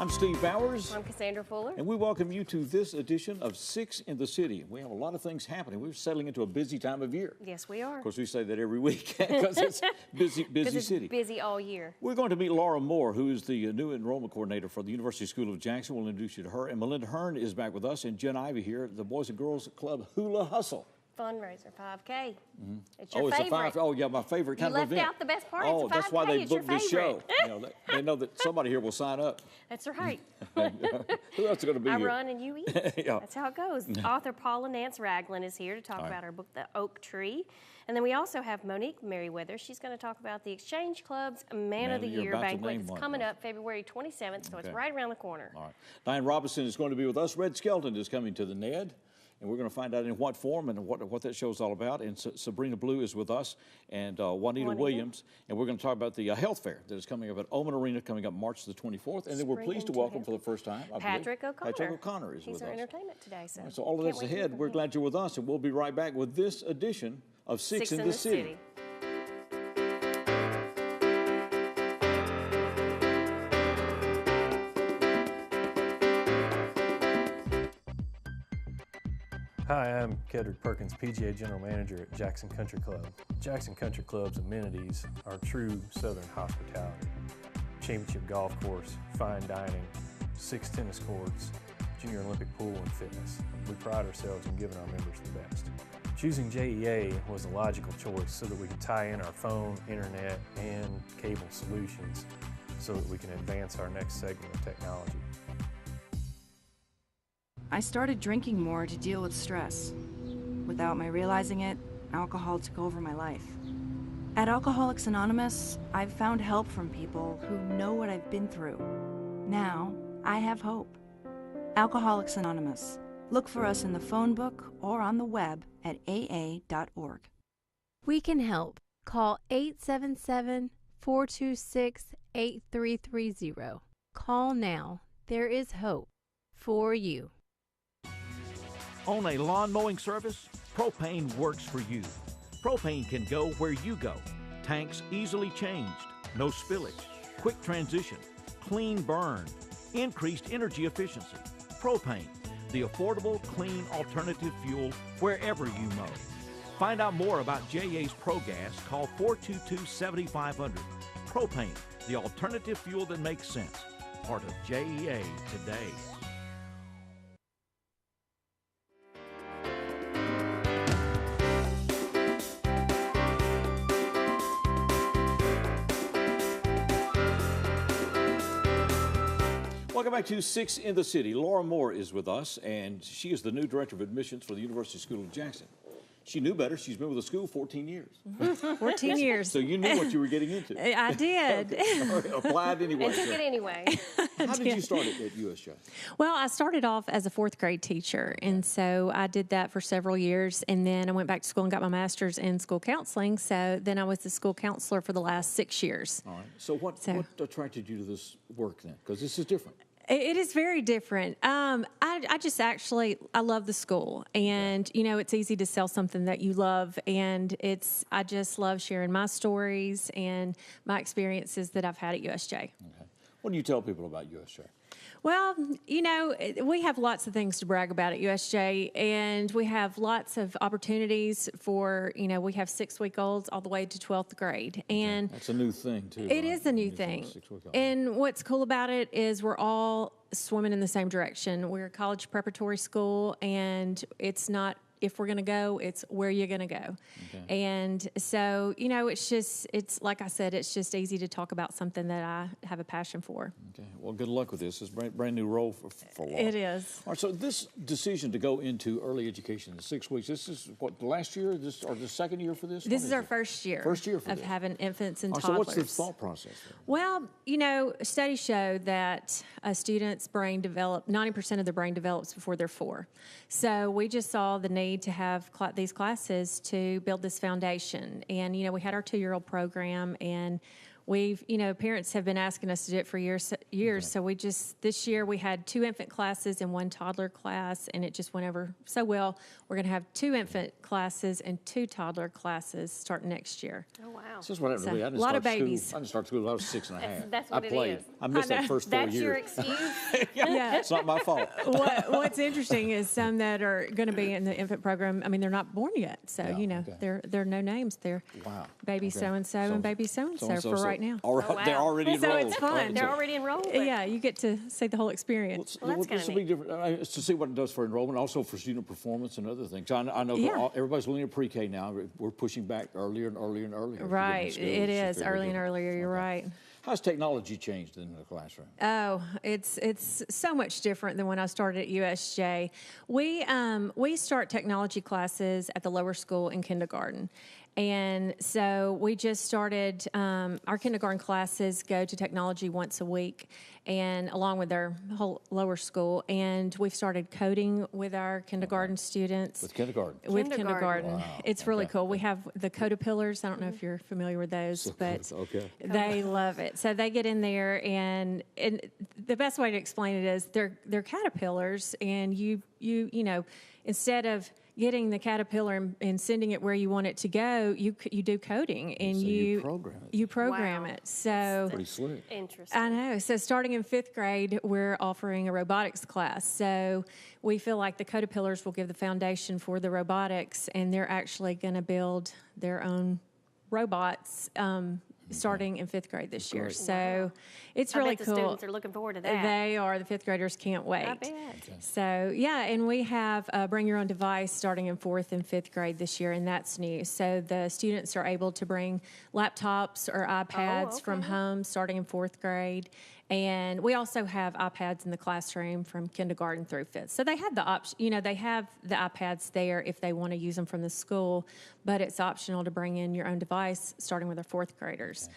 I'm Steve Bowers. I'm Cassandra Fuller. And we welcome you to this edition of Six in the City. We have a lot of things happening. We're settling into a busy time of year. Yes, we are. Of course, we say that every week because it's busy city. Busy all year. We're going to meet Laura Moore, who is the new enrollment coordinator for the University School of Jackson. We'll introduce you to her. And Melinda Hearn is back with us, and Jen Ivey here, the Boys and Girls Club Hula Hustle. Fundraiser, 5K. It's your favorite. Oh, yeah, my favorite kind of event. You left out the best part. Oh, it's 5K. that's why they it's your booked this show. They know that somebody here will sign up. That's right. Who else is going to be I here? run and you eat. Yeah. That's how it goes. Author Paula Nance Ragland is here to talk about her book, The Oak Tree. And then we also have Monique Merriweather. She's going to talk about the Exchange Club's Man of the Year banquet. It's coming up February 27th, so it's right around the corner. All right. Diane Robinson is going to be with us. Red Skelton is coming to the NED. And we're going to find out in what form and what that show's all about. And Sabrina Blue is with us, and Juanita Williams. And we're going to talk about the health fair that is coming up at Oman Arena, coming up March the 24th. And then we're pleased to welcome for the first time, Patrick O'Connor. Patrick O'Connor is with us. He's our entertainment today. So all of that's ahead. We're glad you're with us, and we'll be right back with this edition of Six in the City. Hi, I'm Kedrick Perkins, PGA General Manager at Jackson Country Club. Jackson Country Club's amenities are true Southern hospitality. Championship golf course, fine dining, 6 tennis courts, junior Olympic pool and fitness. We pride ourselves in giving our members the best. Choosing JEA was a logical choice so that we could tie in our phone, internet, and cable solutions so that we can advance our next segment of technology. I started drinking more to deal with stress. Without my realizing it, alcohol took over my life. At Alcoholics Anonymous, I've found help from people who know what I've been through. Now, I have hope. Alcoholics Anonymous. Look for us in the phone book or on the web at aa.org. We can help. Call 877-426-8330. Call now. There is hope for you. Own a lawn mowing service? Propane works for you. Propane can go where you go. Tanks easily changed, no spillage, quick transition, clean burn, increased energy efficiency. Propane, the affordable, clean alternative fuel wherever you mow. Find out more about JA's ProGas. Call 422-7500. Propane, the alternative fuel that makes sense. Part of JEA today. Welcome back to Six in the City. Laura Moore is with us, and she is the new Director of Admissions for the University School of Jackson. She knew better. She's been with the school 14 years. 14 years. So you knew what you were getting into. I did. Okay. Applied anyway. And took it anyway. How did you start at USJ? Well, I started off as a 4th grade teacher, and so I did that for several years, and then I went back to school and got my master's in school counseling, so then I was the school counselor for the last 6 years. All right. So what attracted you to this work then? Because this is different. It is very different. I love the school, and it's easy to sell something that you love, and I just love sharing my stories and my experiences that I've had at USJ. Okay. What do you tell people about USJ? Well, we have lots of things to brag about at USJ, and we have lots of opportunities for, we have 6-week-olds all the way to 12th grade. And that's a new thing, too. It is a new thing. And what's cool about it is we're all swimming in the same direction. We're a college preparatory school, and it's not if we're going to go, it's where you're going to go. Okay. And so, it's like I said, it's just easy to talk about something that I have a passion for. Okay. Well, good luck with this. It's a brand new role for Laura. It is. All right, so this decision to go into early education in 6 weeks, this is what, the last year, or the second year for this? This is our first year. First year for of this. having infants and toddlers. toddlers. So what's the thought process there? Well, studies show that a student's brain 90% of their brain develops before they're 4. So we just saw the need to have these classes to build this foundation. And, we had our 2-year-old program, and we've, parents have been asking us to do it for years. So this year we had 2 infant classes and 1 toddler class, and it just went over so well. We're going to have 2 infant classes and 2 toddler classes starting next year. Oh, wow. This is what happened to me. I didn't a lot start of babies. School. I didn't start school until I was 6 and a half. That's what I it played. is. I missed that first 4 That's years. your excuse? Yeah. It's not my fault. What's interesting is some that are going to be in the infant program, I mean, they're not born yet. So, they're no names. They're baby so-and-so and baby so-and-so for right now. All right. Oh, wow. They're already So enrolled. it's fun. They're already enrolled? but- Yeah, you get to see the whole experience. Well, that's this will kinda be different. It's to see what it does for enrollment, also for student performance and other things. I know Yeah. everybody's looking at pre-K now. We're pushing back earlier and earlier and earlier. to get in Right, school. it It's is very early and different. earlier. You're right. How's technology changed in the classroom? Oh, it's so much different than when I started at USJ. We start technology classes at the lower school in kindergarten. And so we just started, our kindergarten classes go to technology once a week, and along with their whole lower school. And we've started coding with our kindergarten students. With kindergarten? With kindergarten. Wow. It's really cool. We have the Codapillars. I don't know if you're familiar with those, but they love it. So they get in there, and the best way to explain it is they're caterpillars, and you instead of getting the caterpillar and sending it where you want it to go, you do coding, and So you program it. You program Wow. it. So Pretty slick. Interesting. I know. So starting in 5th grade, we're offering a robotics class. So we feel like the Codapillars will give the foundation for the robotics, and they're actually going to build their own robots starting in 5th grade this year. So it's really I bet cool. the students are looking forward to that. They are. The 5th graders can't wait. I bet. So, yeah, and we have Bring Your Own Device starting in 4th and 5th grade this year, and that's new. So the students are able to bring laptops or iPads from home starting in 4th grade. And we also have iPads in the classroom from kindergarten through 5th. So they have the option, they have the iPads there if they want to use them from the school, but it's optional to bring in your own device starting with our 4th graders.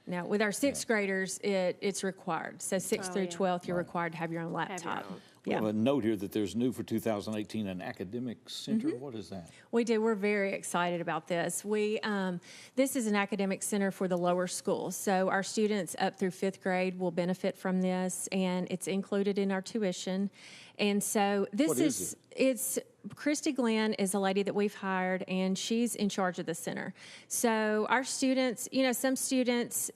Now, with our 6th graders, it's required. So 6th through 12th, you're required to have your own laptop. We have a note here that there's new for 2018, an academic center. What is that? We do. We're very excited about this. This is an academic center for the lower school. So our students up through 5th grade will benefit from this, and it's included in our tuition. And so it's Christy Glenn is a lady that we've hired, and she's in charge of the center. So our students, some students,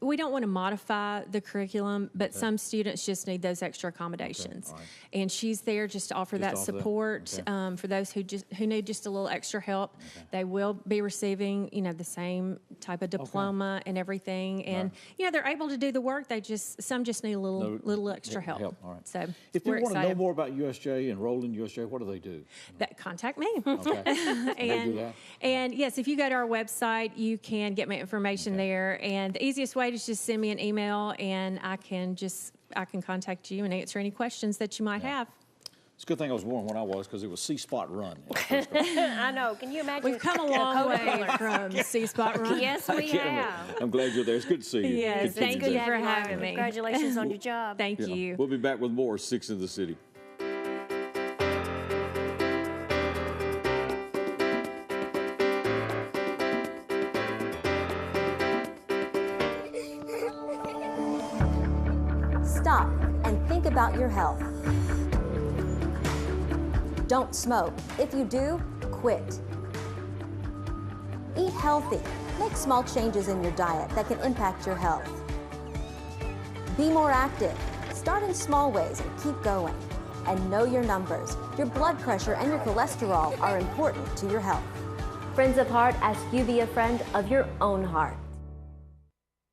we don't want to modify the curriculum, but some students just need those extra accommodations. All right. And she's there just to offer that support for those who need just a little extra help. They will be receiving, the same type of diploma and everything. And, they're able to do the work. Some just need a little extra help. All right. So If we're they want to know excited. more about USJ, enroll in USJ, what do they do? Contact me. Okay. They do that? And yes, if you go to our website, you can get my information there. And the easiest way is just send me an email, and I can contact you and answer any questions that you might have. It's a good thing I was born when I was, because it was C-Spot Run. I know. Can you imagine? We've come a long way from C-Spot Run. Yes, we have. I'm glad you're there. It's good to see you. Yes, Continue thank to- you for having me. Congratulations on your job. Thank Yeah. you. We'll be back with more 6 in the City. Stop and think about your health. Don't smoke. If you do, quit. Eat healthy. Make small changes in your diet that can impact your health. Be more active. Start in small ways and keep going. And know your numbers. Your blood pressure and your cholesterol are important to your health. Friends of Heart ask you be a friend of your own heart.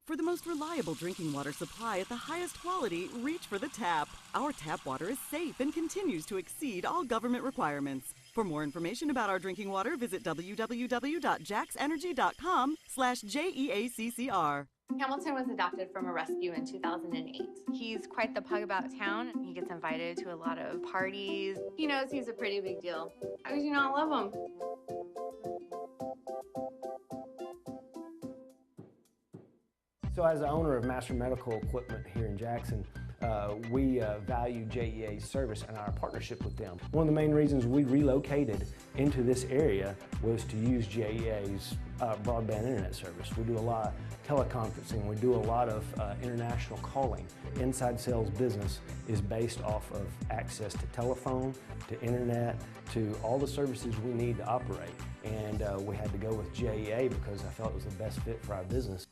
For the most reliable drinking water supply at the highest quality, reach for the tap. Our tap water is safe and continues to exceed all government requirements. For more information about our drinking water, visit www.jaxenergy.com/JEACCR. Hamilton was adopted from a rescue in 2008. He's quite the pug about town. He gets invited to a lot of parties. He knows he's a pretty big deal. How could you not love him? So as the owner of Master Medical Equipment here in Jackson, we value JEA's service and our partnership with them. One of the main reasons we relocated into this area was to use JEA's broadband internet service. We do a lot of teleconferencing, we do a lot of international calling. Inside Sales business is based off of access to telephone, to internet, to all the services we need to operate. And we had to go with JEA because I felt it was the best fit for our business.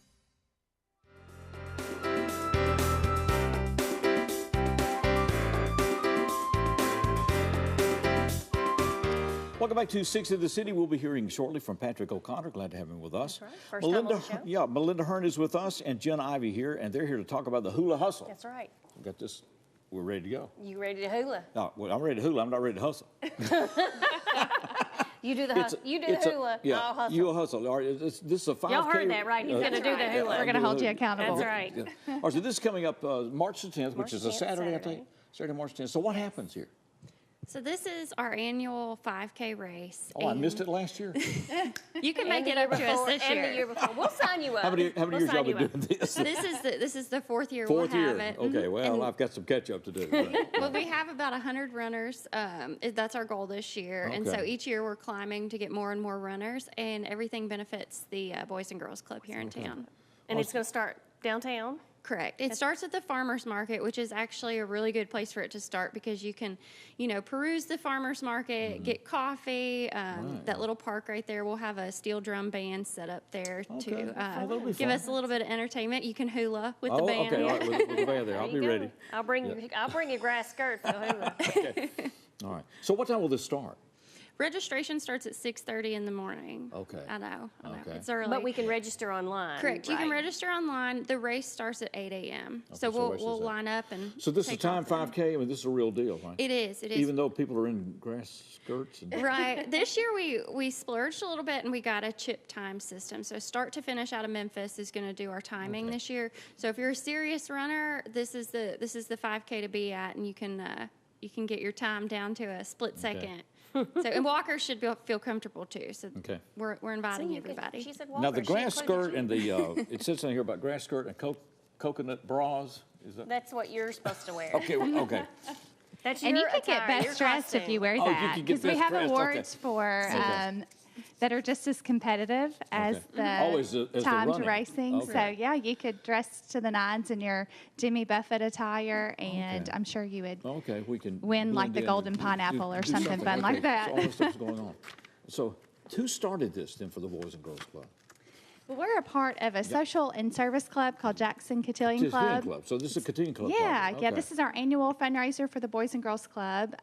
Welcome back to 6 in the City. We'll be hearing shortly from Patrick O'Connor. Glad to have him with us. That's right. First time on the show. Yeah, Melinda Hearn is with us and Jen Ivey here, and they're here to talk about the hula hustle. That's right. We got this. We're ready to go. You ready to hula? No, well, I'm ready to hula. I'm not ready to hustle. You do the hustle. You do the hula. Yeah, I'll hustle. You hustle. All right, this is a 5K. Y'all heard that, right? He's going to do the hula. We're going to hold you accountable. That's right. Yeah. All right, so this is coming up March the 10th, which is a Saturday, I think. Saturday, March 10th. So what happens here? So this is our annual 5K race. Oh, I missed it last year. You can make it up to us this year. And the year before. We'll sign you up. How many years y'all been doing this? This is the fourth year Fourth we'll year. have it. Okay, well, I've got some catch up to do. Well, we have about 100 runners. That's our goal this year. Okay. And so each year we're climbing to get more and more runners, and everything benefits the Boys and Girls Club here in town. And it's going to start downtown? Correct. It starts at the farmer's market, which is actually a really good place for it to start because you can, peruse the farmer's market, get coffee. That little park right there, we'll have a steel drum band set up there to give us a little bit of entertainment. You can hula with the band. Okay, all right, with the band there. I'll be ready. I'll bring a grass skirt for the hula. Okay. All right. So what time will this start? Registration starts at 6:30 in the morning. Okay. I know. Okay. It's early. But we can register online. Correct. You right? can register online. The race starts at 8 a.m. Okay, so we'll line up and. So this is time 5K. I mean, this is a real deal, right? It is. It is. Even though people are in grass skirts. And right. This year we splurged a little bit and we got a chip time system. So start to finish out of Memphis is going to do our timing this year. So if you're a serious runner, this is the 5K to be at, and you can get your time down to a split second. So, and walkers should feel comfortable too. So we're inviting everybody. She said now the grass skirt and the it says on here about grass skirt and coconut bras. Is that? That's what you're supposed to wear. Okay. Okay. That's and your you could get best dressed if you wear that because we have awards for that are just as competitive as the time to racing. Okay. So yeah, you could dress to the nines in your Jimmy Buffett attire, and I'm sure you would we can win like the golden pineapple or something fun like that. So all this stuff's going on. So who started this then for the Boys and Girls Club? Well, we're a part of a social and service club called Jackson Cotillion Club. So this is a Cotillion Club. Yeah, yeah. This is our annual fundraiser for the Boys and Girls Club.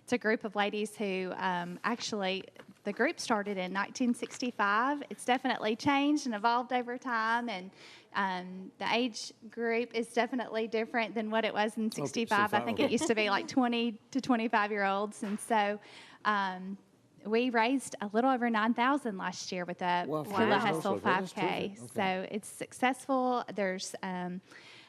It's a group of ladies who actually, the group started in 1965. It's definitely changed and evolved over time, and the age group is definitely different than what it was in 65. I think it used to be like 20 to 25-year-olds, and so we raised a little over $9,000 last year with the Hula Hustle 5K. So it's successful. There's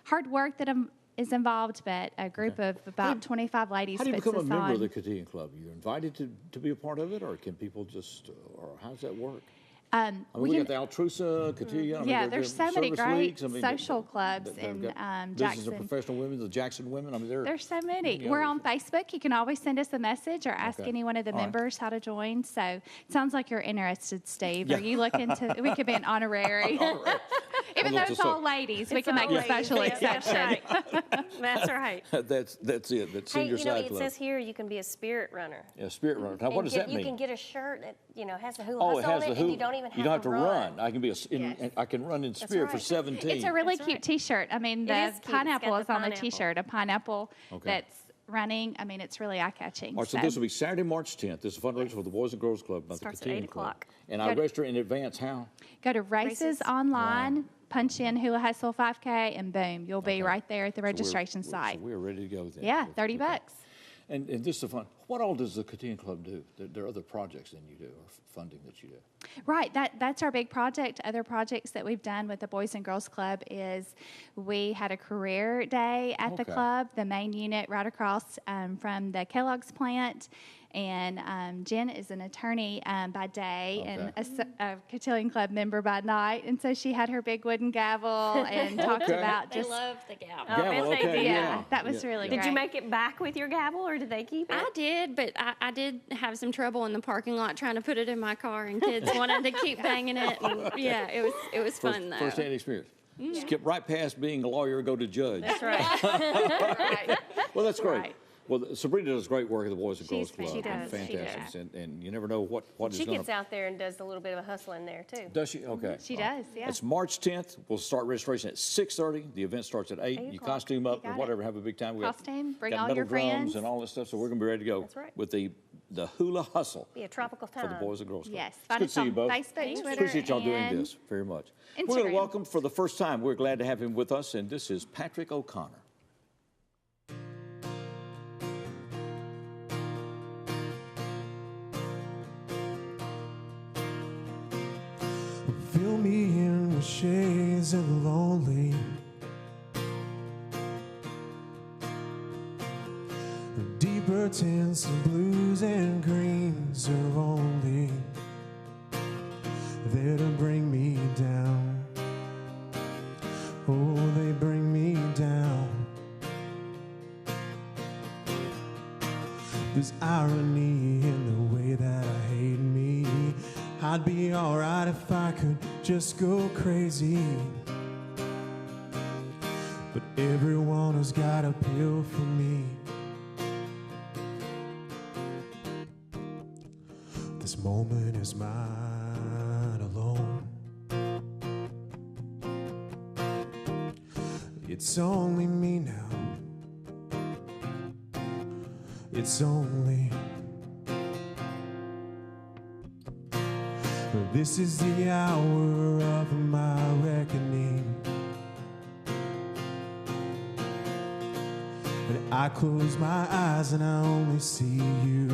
hard work that is involved, but a group of about 25 ladies. How do you become a member of the Cotillion Club? You're invited to be a part of it, or can people just, or how does that work? We got the Altrusa, Cotillion. Yeah, there's so many great social clubs in Jackson. Business of Professional Women, the Jackson Women. I mean, there's so many. We're on Facebook. You can always send us a message or ask any one of the members how to join. So it sounds like you're interested, Steve. Yeah. Are you looking to? We could be an honorary. Even though it's all ladies, we can make a special exception. That's right. That's it. That's Senior Side Club. It says here you can be a spirit runner. Yeah, spirit runner. Now, what does that mean? You can get a shirt that has the hula hustle on it, and you don't even have to run. I can be I can run in spirit for 17. It's a really cute T-shirt. I mean, the pineapple is on the T-shirt. A pineapple that's running. I mean, it's really eye-catching. All right, so this will be Saturday, March 10th. This is a fundraiser for the Boys and Girls Club. Starts at 8 o'clock. And I register in advance. How? Go to Races Online. Punch in Hula Hustle 5K, and boom, you'll be right there at the registration site. So we're ready to go then. Yeah, $30. And this is fun. What all does the Cotillion Club do? There are other projects than you do, or funding that you do. Right, that's our big project. Other projects that we've done with the Boys and Girls Club is we had a career day at the club, the main unit right across from the Kellogg's plant. And Jen is an attorney by day and a Cotillion Club member by night. And so she had her big wooden gavel and talked about They love the gavel. Yeah, that was really great. Did you make it back with your gavel, or did they keep it? I did, but I did have some trouble in the parking lot trying to put it in my car, and kids wanted to keep banging it. And yeah, it was fun though. First-hand experience. Skip right past being a lawyer, go to judge. That's right. Right. Well, that's great. Right. Well, Sabrina does great work at the Boys and Girls Club. She does. Fantastic. And you never know what is going to... She gets out there and does a little bit of a hustling there, too. Does she? Okay. She does, yeah. It's March 10th. We'll start registration at 6:30. The event starts at 8. You costume up or whatever, have a big time. We Costume, bring got all metal your drums friends. and all that stuff, so we're going to be ready to go. That's right. With the hula hustle. Be a tropical time. For the Boys and Girls Club. Yes. It's Find good us to see you on both. Facebook, Twitter, Appreciate y'all doing and this very much. Instagram. We're going to welcome for the first time, we're glad to have him with us, and this is Patrick O'Connor. Fill me in with shades of lonely. Deeper tints of blues and greens are only there to bring me down. Oh, they bring me down. There's irony in the way that I hate me. I'd be alright if I could just go crazy. But everyone has got a pill for me. This moment is mine alone. It's only me now. It's only. This is the hour of my reckoning. And I close my eyes and I only see you.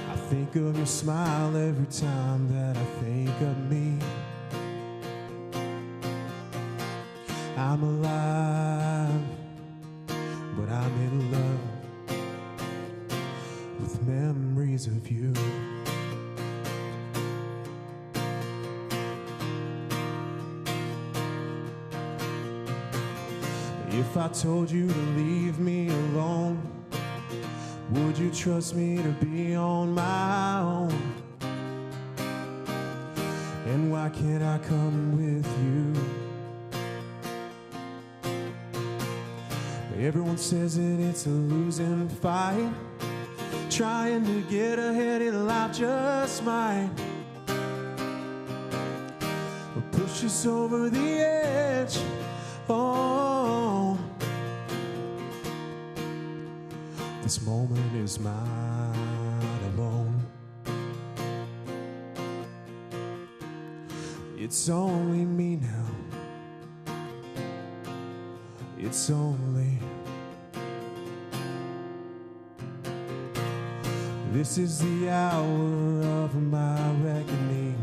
I think of your smile every time that I think of me. I'm alive, but I'm in love with memories of you. If I told you to leave me alone, would you trust me to be on my own? And why can't I come with you? Everyone says that it's a losing fight, trying to get ahead in life just might push us over the edge. Oh, this moment is mine alone. It's only me now. It's only. This is the hour of my reckoning.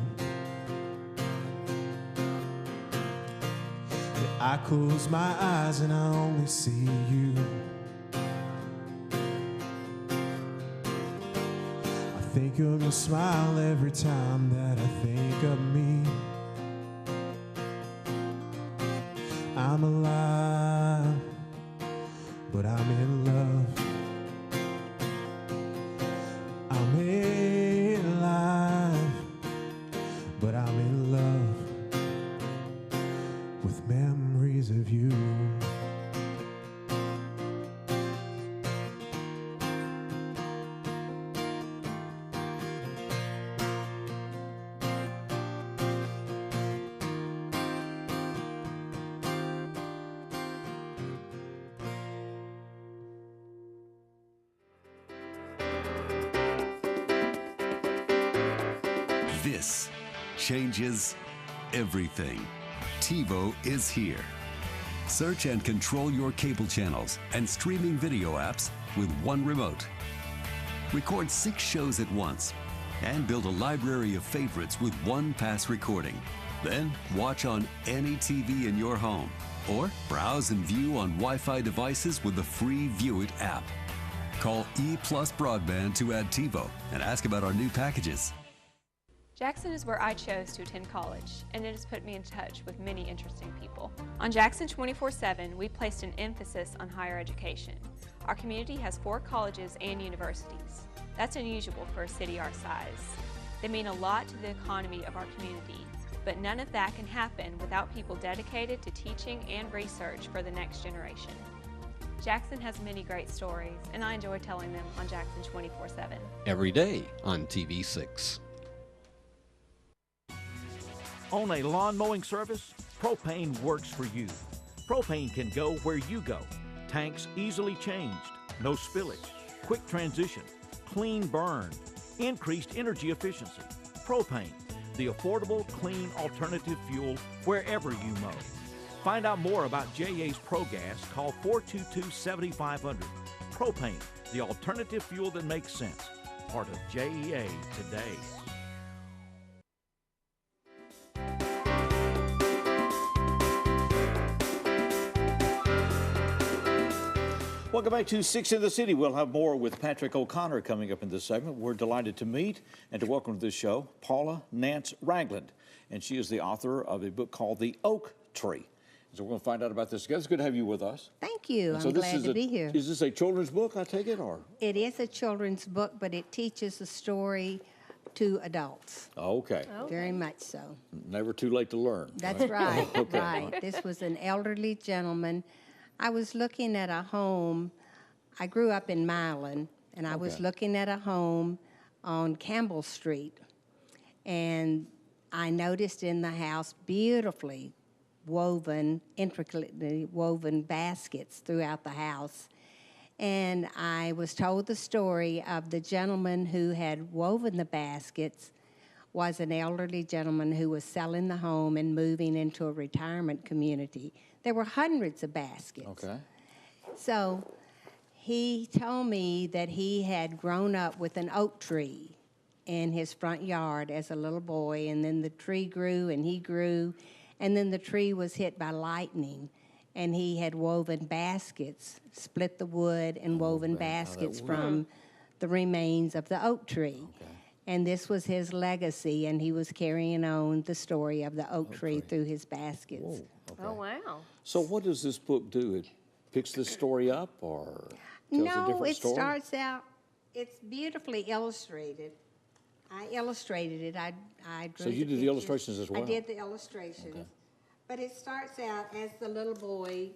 I close my eyes and I only see you. I think of your smile every time that I think of me. I'm alive, but I'm in love. I'm alive, but I'm in love with memories of you. This changes everything. TiVo is here. Search and control your cable channels and streaming video apps with one remote. Record 6 shows at once and build a library of favorites with one pass recording. Then watch on any TV in your home or browse and view on Wi-Fi devices with the free View It app. Call E+ Broadband to add TiVo and ask about our new packages. Jackson is where I chose to attend college, and it has put me in touch with many interesting people. On Jackson 24/7, we placed an emphasis on higher education. Our community has 4 colleges and universities. That's unusual for a city our size. They mean a lot to the economy of our community, but none of that can happen without people dedicated to teaching and research for the next generation. Jackson has many great stories, and I enjoy telling them on Jackson 24/7. Every day on TV6. Own a lawn mowing service? Propane works for you. Propane can go where you go. Tanks easily changed, no spillage, quick transition, clean burn, increased energy efficiency. Propane, the affordable, clean alternative fuel wherever you mow. Find out more about JEA's ProGas. Call 422-7500. Propane, the alternative fuel that makes sense. Part of JEA today. Welcome back to 6 in the City. We'll have more with Patrick O'Connor coming up in this segment. We're delighted to meet and to welcome to this show Paula Nance Ragland. And she is the author of a book called The Oak Tree. So we're going to find out about this together. It's good to have you with us. Thank you. I'm glad to be here. Is this a children's book, I take it, or? It is a children's book, but it teaches a story to adults. Okay. Very much so. Never too late to learn. That's right. Okay. Right. This was an elderly gentleman. I was looking at a home. I grew up in Milan, and I was looking at a home on Campbell Street. And I noticed in the house beautifully woven, intricately woven baskets throughout the house. And I was told the story of the gentleman who had woven the baskets was an elderly gentleman who was selling the home and moving into a retirement community. There were hundreds of baskets. Okay. So he told me that he had grown up with an oak tree in his front yard as a little boy, and then the tree grew and he grew, and then the tree was hit by lightning, and he had woven baskets, split the wood and woven baskets from the remains of the oak tree. Okay. And this was his legacy, and he was carrying on the story of the oak tree through his baskets. Whoa, okay. Oh, wow. So what does this book do? It picks this story up or tells a different story? No, it starts out, it's beautifully illustrated. I illustrated it. I drew So you did the illustrations as well? I did the illustrations. Okay. But it starts out as the little boy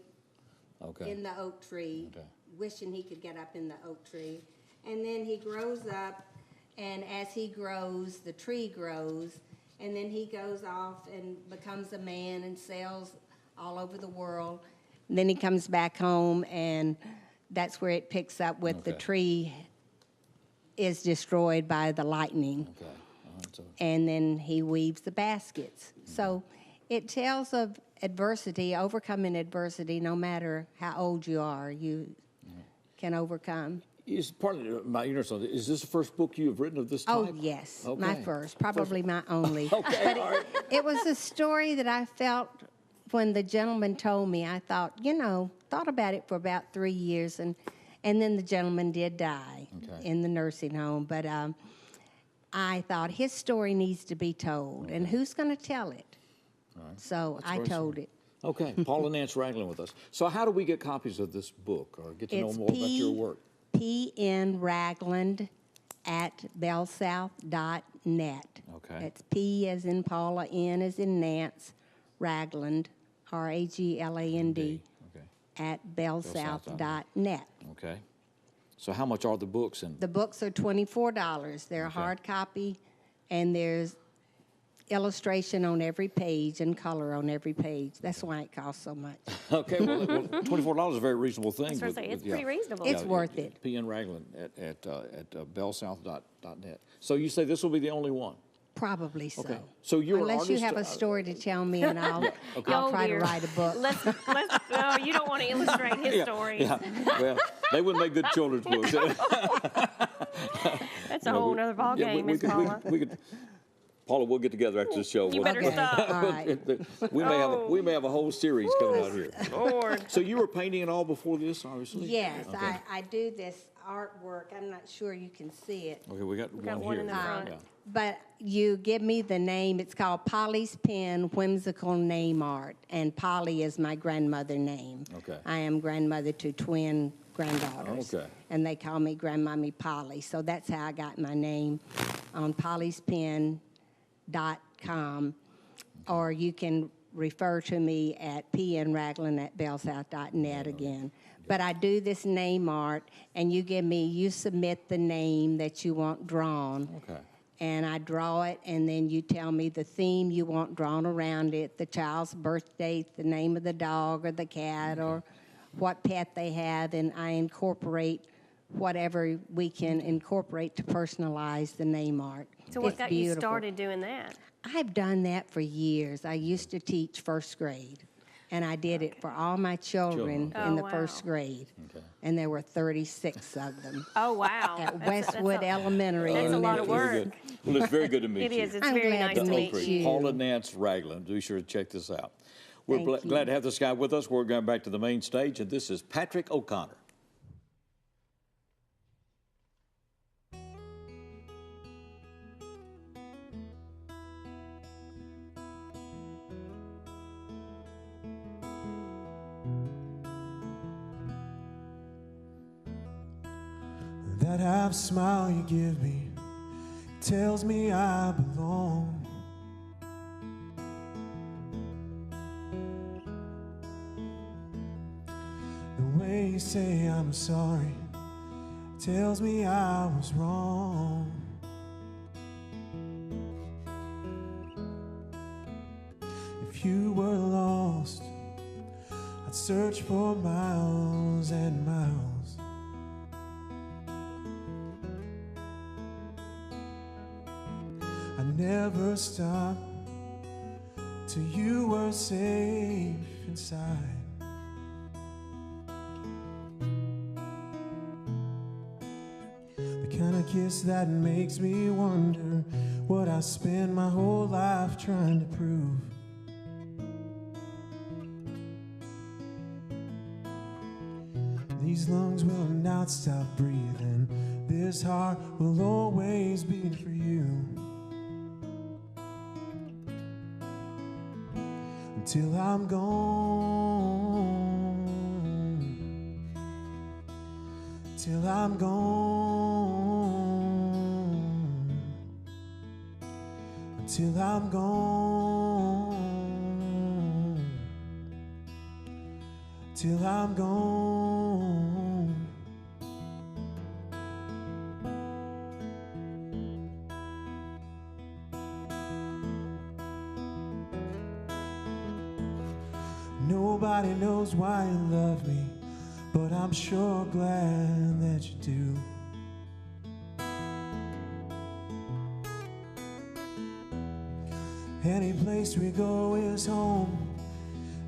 in the oak tree, wishing he could get up in the oak tree. And then he grows up, and as he grows, the tree grows, and then he goes off and becomes a man and sails all over the world. And then he comes back home, and that's where it picks up with the tree is destroyed by the lightning. Okay. And then he weaves the baskets. So it tells of adversity, overcoming adversity, no matter how old you are, you can overcome. Is part of my ignorance on it, is this the first book you have written of this type? Oh, yes, my first, probably my only. But it was a story that I felt when the gentleman told me. I thought, thought about it for about 3 years, and then the gentleman did die in the nursing home. But I thought his story needs to be told, and who's going to tell it? So I told it. Okay, Paula Nance Ragland with us. So how do we get copies of this book or get to know more about your work? pnragland@bellsouth.net. Okay. It's P as in Paula, N as in Nance, Ragland, Ragland, at bellsouth.net. Okay. So how much are the books? The books are $24. They're a hard copy, and there's illustration on every page and color on every page. That's why it costs so much. Okay, well, $24 is a very reasonable thing. That's what I say. It's pretty reasonable. It's worth it. PN Ragland at bellsouth.net. So you say this will be the only one? Probably so. Okay. So you're an Unless you artist, have a story to tell me, and I'll, okay. I'll Oh, try dear. to write a book. No, you don't want to illustrate his Yeah, stories. yeah. Well, they wouldn't make good children's books. That's a whole nother ball game, Miss Paula. We could, Paula, we'll get together after the show. You better stop. All right. We may have a whole series coming out here. Lord. So you were painting and all before this, obviously? Yes, Okay. I do this artwork. I'm not sure you can see it. Okay, we got one one here. in the front. Yeah. But you give me the name. It's called Polly's Pen Whimsical Name Art. And Polly is my grandmother name. Okay. I am grandmother to twin granddaughters. Okay. And they call me Grandmommy Polly. So that's how I got my name on pollyspen.com. Or you can refer to me at pnragland@bellsouth.net again. But I do this name art, and you submit the name that you want drawn. Okay. And I draw it, and then you tell me the theme you want drawn around it, the child's birth date, the name of the dog or the cat, or what pet they have, and I incorporate whatever we can incorporate to personalize the name art. So what It's got you beautiful. started doing that? I've done that for years. I used to teach first grade, and I did it for all my children Children. in Oh, the wow. first grade. And there were 36 of them. Oh, wow. At That's Westwood Elementary. That's a in lot of Memphis. work. Good. Well, it's very good to meet It you. is. It's I'm very glad nice to to meet meet you. Paula Nance Ragland. Be sure to check this out. We're Thank you. glad to have this guy with us. We're going back to the main stage, and this is Patrick O'Connor. That half smile you give me tells me I belong. The way you say I'm sorry tells me I was wrong. If you were lost, I'd search for miles and miles. I never stopped till you were safe inside. The kind of kiss that makes me wonder what I spend my whole life trying to prove. These lungs will not stop breathing. This heart will always beat for you. Until I'm gone. Till I'm gone. Until I'm gone. Till I'm gone. Nobody knows why you love me, but I'm sure glad that you do. Any place we go is home,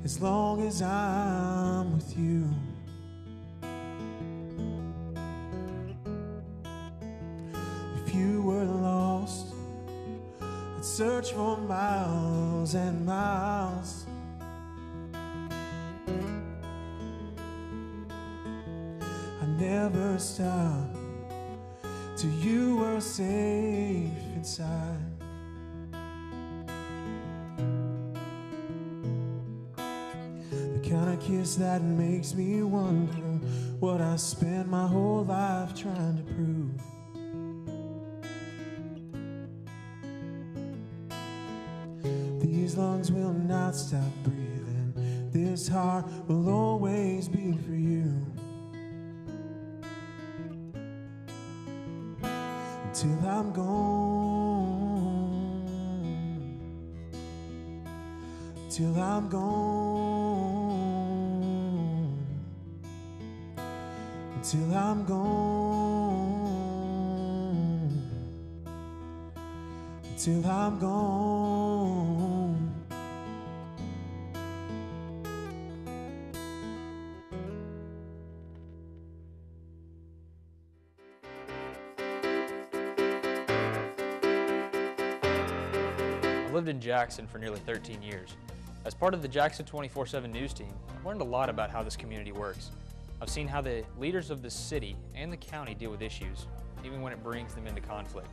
as long as I'm with you. If you were lost, I'd search for miles and miles. I never stopped till you were safe inside. The kind of kiss that makes me wonder what I spent my whole life trying to prove. These lungs will not stop breathing. This heart will always beat for you. Until I'm gone. Till I'm gone. Till I'm gone. till I'm gone. I've lived in Jackson for nearly 13 years. As part of the Jackson 24/7 news team, I've learned a lot about how this community works. I've seen how the leaders of the city and the county deal with issues, even when it brings them into conflict.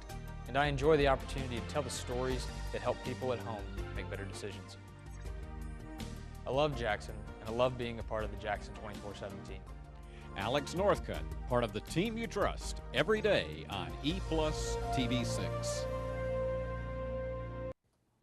And I enjoy the opportunity to tell the stories that help people at home make better decisions. I love Jackson, and I love being a part of the Jackson 24/7 team. Alex Northcutt, part of the team you trust, every day on E+ TV6.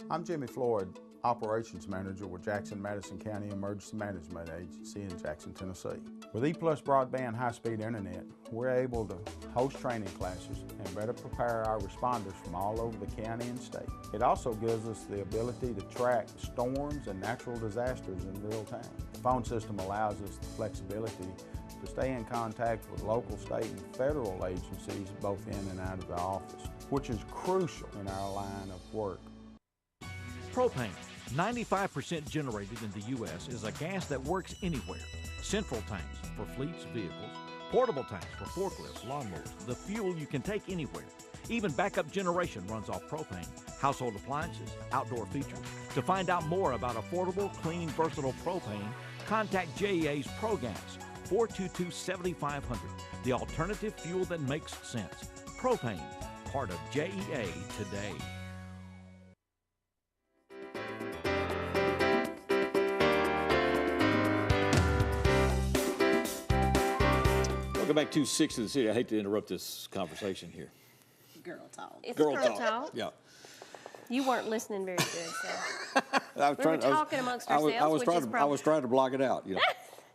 I'm Jimmy Floyd, Operations Manager with Jackson Madison County Emergency Management Agency in Jackson, Tennessee. With E+ broadband high-speed internet, we're able to host training classes and better prepare our responders from all over the county and state. It also gives us the ability to track storms and natural disasters in real time. The phone system allows us the flexibility to stay in contact with local, state, and federal agencies both in and out of the office, which is crucial in our line of work. Propane, 95% generated in the U.S., is a gas that works anywhere. Central tanks for fleets, vehicles, portable tanks for forklifts, lawnmowers, the fuel you can take anywhere. Even backup generation runs off propane, household appliances, outdoor features. To find out more about affordable, clean, versatile propane, contact JEA's ProGas, 422-7500, the alternative fuel that makes sense. Propane, part of JEA today. Welcome back to 6 of the City. I hate to interrupt this conversation here. Girl talk. It's Girl girl talk. talk. Yeah. You weren't listening very good, so. I was We were talking amongst ourselves, which is I was trying to block it out.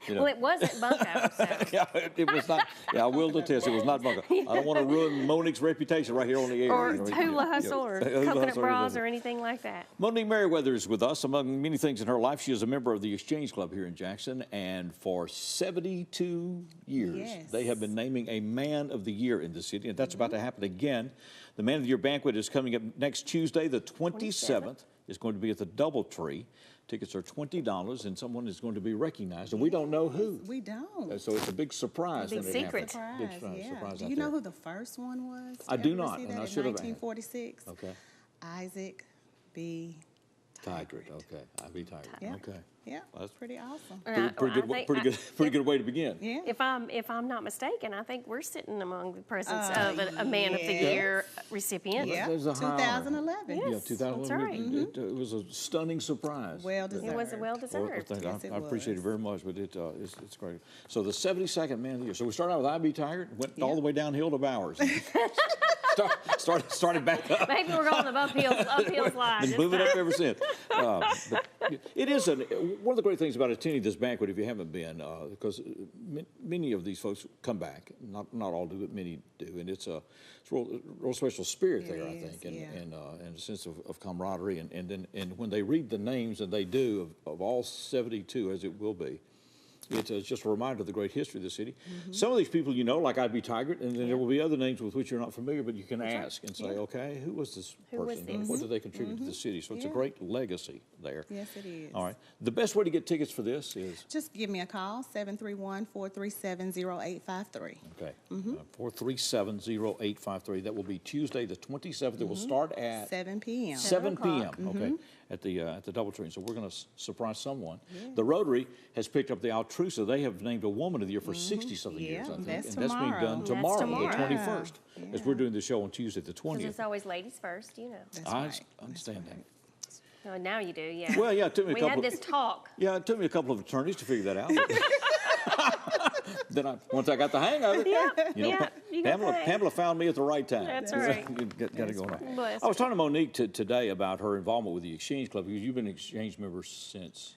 Well, it wasn't Bunko, so. Yeah, it was not. Yeah, I will attest, it was not Bunko. I don't want to ruin Monique's reputation right here on the air. Or hula hustle or coconut bras or anything like that. Monique Merriweather is with us. Among many things in her life, she is a member of the Exchange Club here in Jackson, and for 72 years, they have been naming a Man of the Year in the city, and that's about to happen again. The Man of the Year banquet is coming up next Tuesday, the 27th. It's going to be at the DoubleTree. Tickets are $20, and someone is going to be recognized, and we don't know who. We don't. So it's a big surprise. Big secret. Surprise, big surprise Do you know who the first one was? I do not, and I should have. 1946. Okay. Isaac B. Tigert. Okay. I.B. Tigert. Yeah. Okay. Yeah, Well, that's pretty awesome. Pretty good way to begin. Yeah. If I'm not mistaken, I think we're sitting among the presence of a Man of the Year recipient. Yeah, 2011. Yeah, 2011. That's right. It was a stunning surprise. Well deserved. It was well deserved. I appreciate it very much, but it's great. So the 72nd Man of the Year. So we started out with I.B. Tigert, went all the way downhill to Bowers. Started back up. Maybe we're going the uphill slide. Been moving up ever since. But it is one of the great things about attending this banquet, if you haven't been, because many of these folks come back. Not all do, but many do, and it's a real special spirit there, I think, and a sense of camaraderie. And when they read the names, and they do of all 72, as it will be. It's just a reminder of the great history of the city. Some of these people you know, like I.B. Tigert, and then there will be other names with which you're not familiar, but you can ask and say, okay, who was this person? What did they contribute to the city? So it's a great legacy there. Yes, it is. All right. The best way to get tickets for this is? Just give me a call, 731-437-0853. Okay. 437-0853. That will be Tuesday the 27th. It will start at 7 p.m. 7 p.m. Okay. At the DoubleTree. So we're going to surprise someone. The Rotary has picked up the Altrusa. They have named a Woman of the Year for 60-something years, I think. That's and that's being done tomorrow, the 21st, as we're doing the show on Tuesday the 20th. Because it's always ladies first, you know. I understand that. Oh, now you do, yeah. Well, yeah, it took me we had this talk. Yeah, it took me a couple of attorneys to figure that out. Then once I got the hang of it, Pamela found me at the right time. That's right. Got it going on. Bless I was talking to Monique today about her involvement with the Exchange Club, because you've been an Exchange member since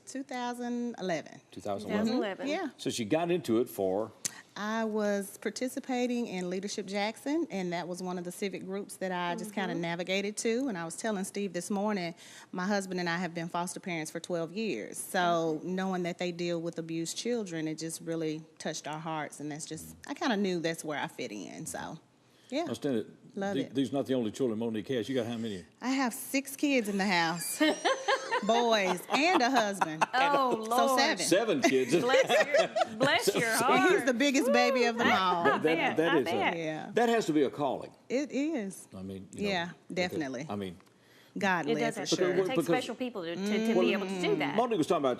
2011. 2011. Yeah. So she got into it for? I was participating in Leadership Jackson, and that was one of the civic groups that I just kind of navigated to. And I was telling Steve this morning, my husband and I have been foster parents for 12 years. So knowing that they deal with abused children, it just really touched our hearts. And that's just, I kind of knew that's where I fit in. So, yeah. I understand that Love it. These are not the only children Monique has. You got how many? I have 6 kids in the house. Boys and a husband. Oh, Lord. So 7. 7 kids. Bless your heart. And he's the biggest baby of them all. That has to be a calling. It is. I mean, yeah, definitely. I mean, God it lives does for sure. It takes special people to be able to do that. Monique was talking about,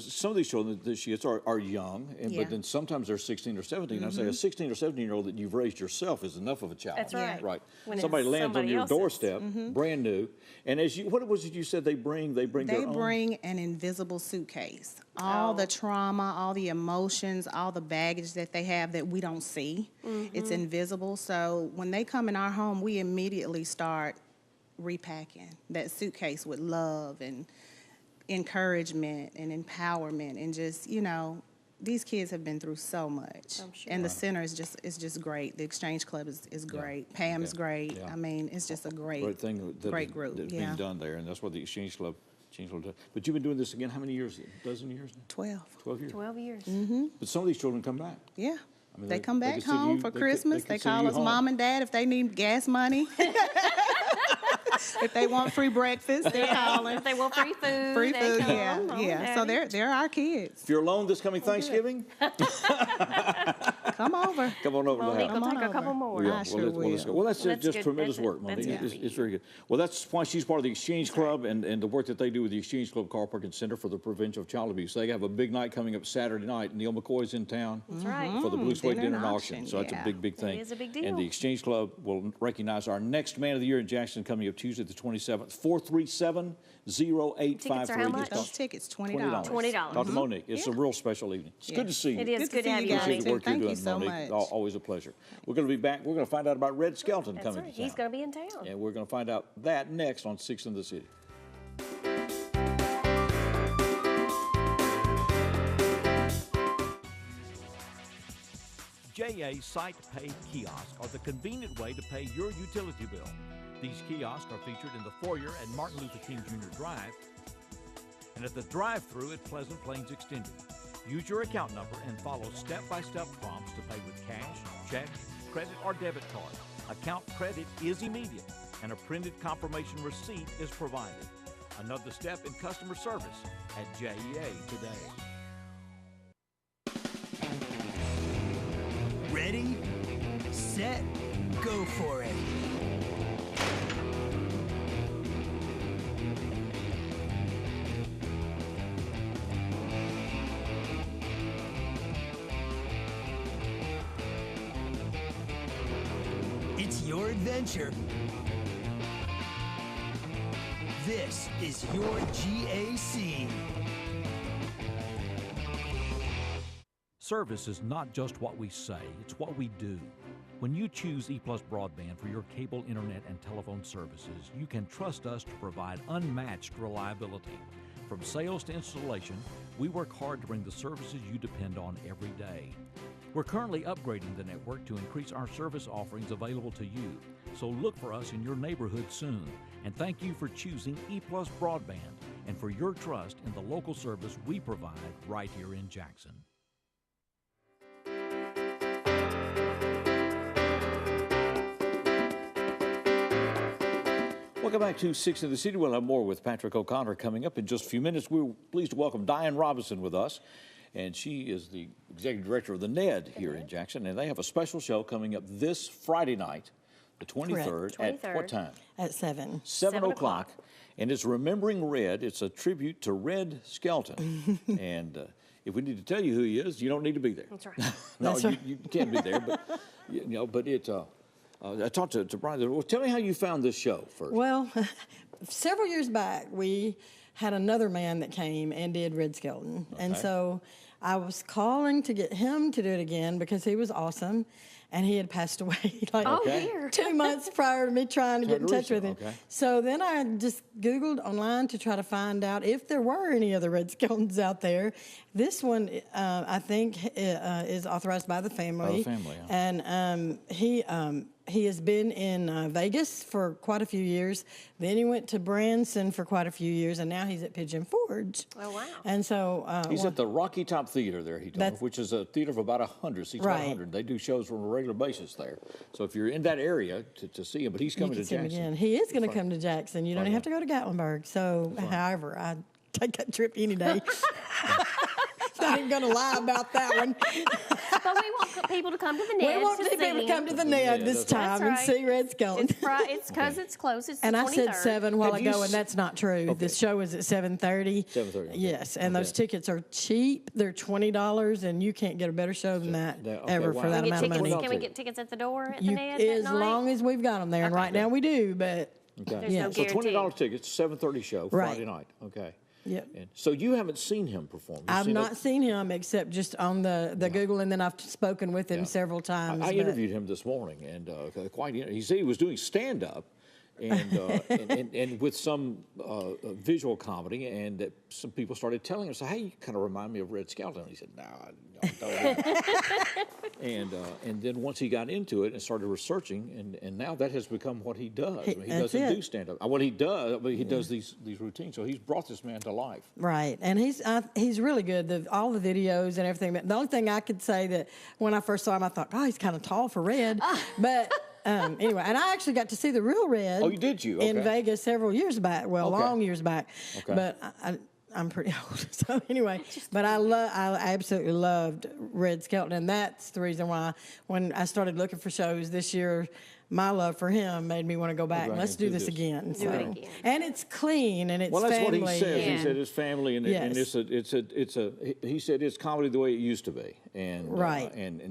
some of these children that she gets are young, but then sometimes they're 16 or 17. I say a 16 or 17-year-old that you've raised yourself is enough of a child. That's right. Right. When Somebody lands on your else's. doorstep, brand new, and what was it you said they bring? They bring their own? They bring an invisible suitcase. All the trauma, all the emotions, all the baggage that they have that we don't see. It's invisible. So when they come in our home, we immediately start repacking that suitcase with love and encouragement and empowerment and just, these kids have been through so much. I'm sure. And the center is just great. The Exchange Club is great. Pam's great. Yeah. I mean, it's just a great thing great group. that's being done there, and that's what the Exchange Club does. But you've been doing this again how many years? A dozen years now? 12. 12 years. 12 years. But some of these children come back. Yeah. I mean, they come back consider home you- for they Christmas. They consider call you us home. mom and dad if they need gas money. If they want free breakfast, they're calling. If they want free food. Free they food, come, yeah, "Oh, yeah. So Daddy." they're our kids. If you're alone this coming Thanksgiving, Come over. come on over to the Monique house. will take a couple more. Yeah, I sure let's go. will. Well, that's That's just good. tremendous That's- work, Monique. that's It's very good. Well, that's why she's part of the Exchange Club and the work that they do with the Exchange Club Carl Perkins Center for the Prevention of Child Abuse. They have a big night coming up Saturday night. Neil McCoy's in town That's right. for the Blue Suede Dinner Dinner and and Auction. auction, So that's a yeah. big thing. It is a big And deal. the Exchange Club will recognize our next Man of the Year in Jackson coming up Tuesday the 27th. 437-0853. Tickets are how much? Those tickets, $20. $20. Dr. Monique, it's a real special evening. It's good to see you. It is good to have you, guys. Appreciate the work Thank you're you doing, so Monique. much. Always a pleasure. We're going to be back. We're going to find out about Red Skelton That's coming right. to town. He's going to be in town. And we're going to find out that next on Six in the City. JA Site Pay Kiosks are the convenient way to pay your utility bill. These kiosks are featured in the foyer at Martin Luther King Jr. Drive and at the drive-thru at Pleasant Plains Extended. Use your account number and follow step-by-step prompts to pay with cash, check, credit, or debit card. Account credit is immediate, and a printed confirmation receipt is provided. Another step in customer service at JEA today. Ready, set, go for it. It's your adventure. This is your GAC. Service is not just what we say, it's what we do. When you choose E Plus Broadband for your cable, internet, and telephone services, you can trust us to provide unmatched reliability. From sales to installation, we work hard to bring the services you depend on every day. We're currently upgrading the network to increase our service offerings available to you, so look for us in your neighborhood soon. And thank you for choosing E Plus Broadband and for your trust in the local service we provide right here in Jackson. Welcome back to Six in the City. We'll have more with Patrick O'Connor coming up in just a few minutes. We're pleased to welcome Diane Robinson with us, and she is the executive director of the NED here in Jackson, and they have a special show coming up this Friday night, the 23rd, at what time? At 7. 7 o'clock, and it's Remembering Red. It's a tribute to Red Skelton, and if we need to tell you who he is, you don't need to be there. That's right. No, That's right. you can't be there, but but it. I talked to Brian. Well, tell me how you found this show first. Well, several years back, we had another man that came and did Red Skelton. And Okay. so I was calling to get him to do it again because he was awesome. And he had passed away like Okay. 2 months prior to me trying to get in touch with him. Okay. So then I just Googled online to try to find out if there were any other Red Skeltons out there. This one, I think, is authorized by the family. By the family, yeah. And he he has been in Vegas for quite a few years. Then he went to Branson for quite a few years, and now he's at Pigeon Forge. Oh, wow. And so... he's at the Rocky Top Theater there, he told me, which is a theater of about 100 seats, about 100. They do shows on a regular basis there. So if you're in that area to see him, but he's coming to Jackson. Again. He is going to come to Jackson. You don't have to go to Gatlinburg. So, however, I'd take that trip any day. Not even going to lie about that one. But we want people to come to the Ned. We want people to come to the Ned this time and see Red Skelton. It's because it's close. It's and the 23rd. I said 7 while ago, and that's not true. The show is at 7:30. 7:30. Okay. Yes, and those tickets are cheap. They're $20, and you can't get a better show than that ever for that amount of money. Can we get tickets at the door at the Ned as that night? long as we've got them there, and right now we do, but... Okay. Yeah. No So guarantee. $20 tickets, 7:30 show, Friday night. Okay. Yep. And so you haven't seen him perform? I've not seen him except just on the Google, and then I've spoken with him several times. I interviewed him this morning, and he said he was doing stand-up, and with some visual comedy, and that some people started telling him, "Hey, you kind of remind me of Red Skelton." And he said, "No, I don't." And then once he got into it and started researching, and now that has become what he does. He doesn't do stand-up. What he does, but he does these routines. So he's brought this man to life. Right, and he's really good. All the videos and everything. But the only thing I could say that when I first saw him, I thought, "Oh, he's kind of tall for Red," but. Anyway, and I actually got to see the real Red. Oh, did you? Okay. In Vegas several years back. Well, long years back. Okay. But I'm pretty old. So anyway, but I absolutely loved Red Skelton, and that's the reason why when I started looking for shows this year, my love for him made me want to go back. Let's do this again. Do it again. And it's clean and it's well, that's family. what he says. Yeah. He said it's family, and he said it's comedy the way it used to be, and and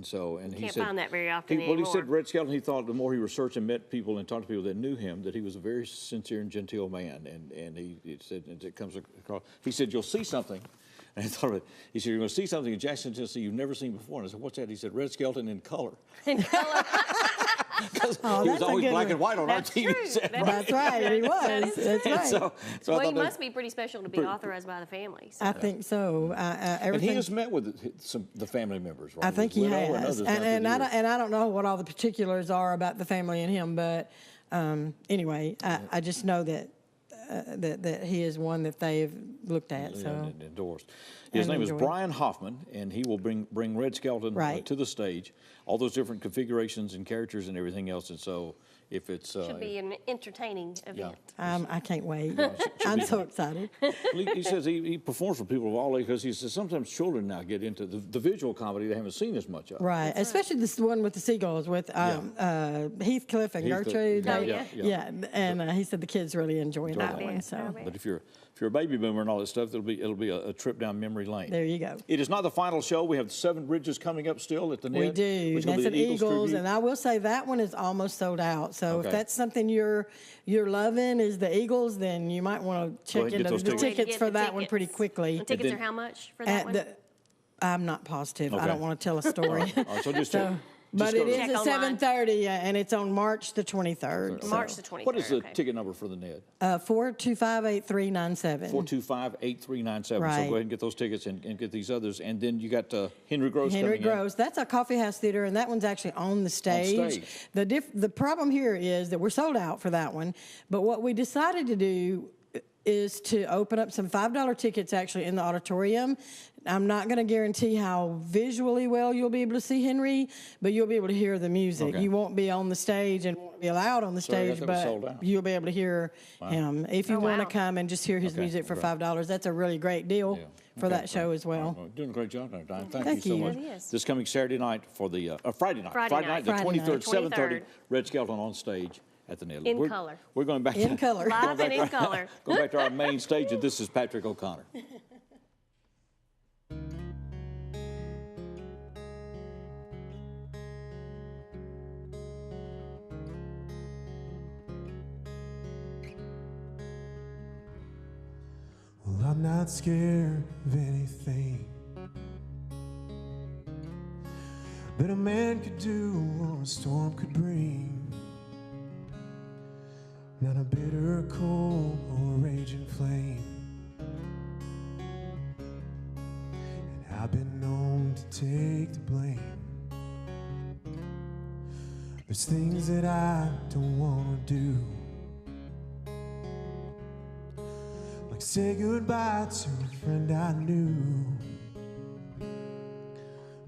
he can't said find that very often Well, he anymore. said Red Skelton. He thought the more he researched and met people and talked to people that knew him, that he was a very sincere and genteel man, and he said it comes across. He said you'll see something. And I thought of it. He said, "You're going to see something in Jackson, Tennessee you've never seen before." And I said, "What's that?" He said, "Red Skelton in color." In color. Because he was always black and white on our TV set. That's right, he was. That's right. So he must be pretty special to be authorized by the family. So. I think so. And he has met with the family members, right? I think he has. And I don't know what all the particulars are about the family and him, but anyway, I just know that that he is one that they've looked at. So. And endorsed. His name is Brian Hoffman, and he will bring Red Skelton to the stage, all those different configurations and characters and everything else. And so if it's... should be an entertaining event. I can't wait. I'm so excited. He says he performs for people of all ages because he says sometimes children now get into the visual comedy they haven't seen as much of. Right, especially this one with the seagulls with Heathcliff and Gertrude. And he said the kids really enjoyed that one. So. But if you're a baby boomer and all that stuff, it'll be a trip down memory lane. There you go. It is not the final show. We have 7 Bridges coming up still at the Ned. We do. That's an Eagles, and I will say that one is almost sold out. So if that's something you're loving is the Eagles, then you might want to check into the tickets for that one pretty quickly. The tickets are how much for that one? I'm not positive. I don't want to tell a story. All right, so just check. But it is at 7:30, and it's on March the 23rd. March the 23rd. What is the ticket number for the Ned? 425-8397. 425-8397. Right. So go ahead and get those tickets and get these others. And then you got Henry Gross coming in. Henry Gross. That's a coffee house theater, and that one's actually on the stage. The problem here is that we're sold out for that one. But what we decided to do is to open up some $5 tickets actually in the auditorium. I'm not going to guarantee how visually well you'll be able to see Henry, but you'll be able to hear the music. Okay. You won't be on the stage and won't be allowed on the stage, but you'll be able to hear him. If you want to come and just hear his music for $5, that's a really great deal for that show as well. Doing a great job, Diane. Thank you so much. This coming Saturday night for the Friday night, the 23rd, 7:30. Red Skelton on stage at the Ned. In color. We're going back in color. Live and in color. Going back to our main stage, and this is Patrick O'Connor. Well, I'm not scared of anything that a man could do or a storm could bring. Not a bitter cold or a raging flame. And I've been known to take the blame. There's things that I don't want to do, like say goodbye to a friend I knew.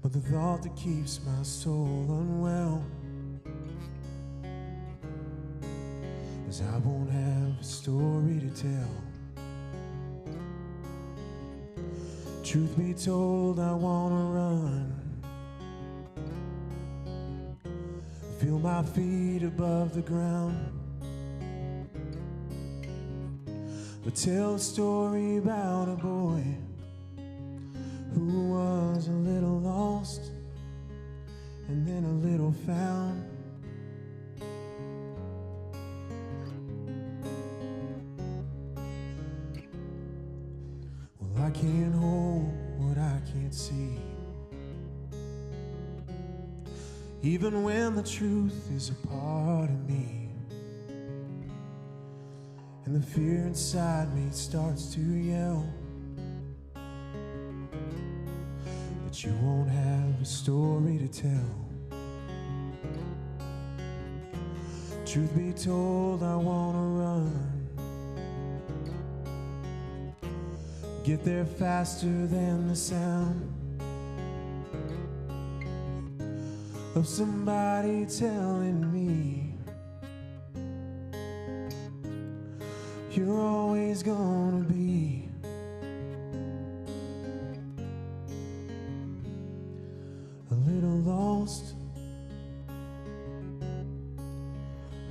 But the thought that keeps my soul unwell is I won't have a story to tell. Truth be told, I wanna run, feel my feet above the ground, but tell a story about a boy who was a little lost and then a little found. Well, I can't hold what I can't see, even when the truth is a part of me, and the fear inside me starts to yell that you won't have a story to tell. Truth be told, I wanna run, get there faster than the sound of somebody telling me you're always gonna be a little lost,